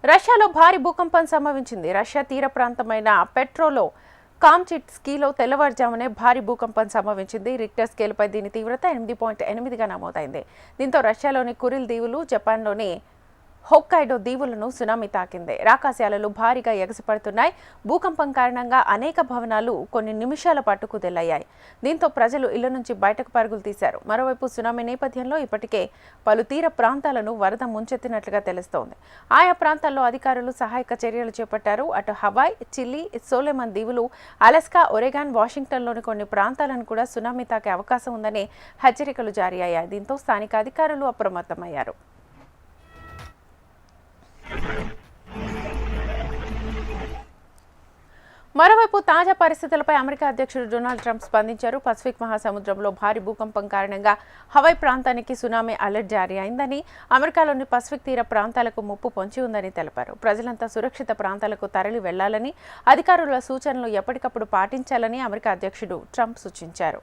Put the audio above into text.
రష్యాలో భారీ భూకంపం సంభవించింది. రష్యా తీర ప్రాంతమైన పెట్రోలో కామ్చిట్స్కీలో తెల్లవారుజామునే భారీ భూకంపం సంభవించింది. రిక్టర్ స్కేల్పై దీని తీవ్రత 8.8గా నమోదైంది. దీంతో రష్యాలోని కురిల్ దీవులు, జపాన్లోని హోక్కైడో దీవులను సునామీ తాకింది. రాకాశాలలు భారీగా ఎగసిపడుతున్నాయి. భూకంపం కారణంగా అనేక భవనాలు కొన్ని నిమిషాల పాటు కుదేలయ్యాయి. దీంతో ప్రజలు ఇళ్ల నుంచి బయటకు పరుగులు తీశారు. మరోవైపు సునామీ నేపథ్యంలో ఇప్పటికే పలు తీర ప్రాంతాలను వరద ముంచెత్తినట్లుగా తెలుస్తోంది. ఆయా ప్రాంతాల్లో అధికారులు సహాయక చర్యలు చేపట్టారు. అటు హవాయ్, చిలీ, సోలెమన్ దీవులు, అలస్కా, ఒరెగాన్, వాషింగ్టన్లోని కొన్ని ప్రాంతాలను కూడా సునామీ తాకే అవకాశం ఉందని హెచ్చరికలు జారీ అయ్యాయి. దీంతో స్థానిక అధికారులు అప్రమత్తమయ్యారు. మరోవైపు తాజా పరిస్థితులపై అమెరికా అధ్యక్షుడు డొనాల్డ్ ట్రంప్ స్పందించారు. పసిఫిక్ మహాసముద్రంలో భారీ భూకంపం కారణంగా హవాయ్ ప్రాంతానికి సునామీ అలర్ట్ జారీ అయిందని, అమెరికాలోని పసిఫిక్ తీర ప్రాంతాలకు ముప్పు పొంచి ఉందని తెలిపారు. ప్రజలంతా సురక్షిత ప్రాంతాలకు తరలి వెళ్లాలని, అధికారుల సూచనలు ఎప్పటికప్పుడు పాటించాలని అమెరికా అధ్యక్షుడు ట్రంప్ సూచించారు.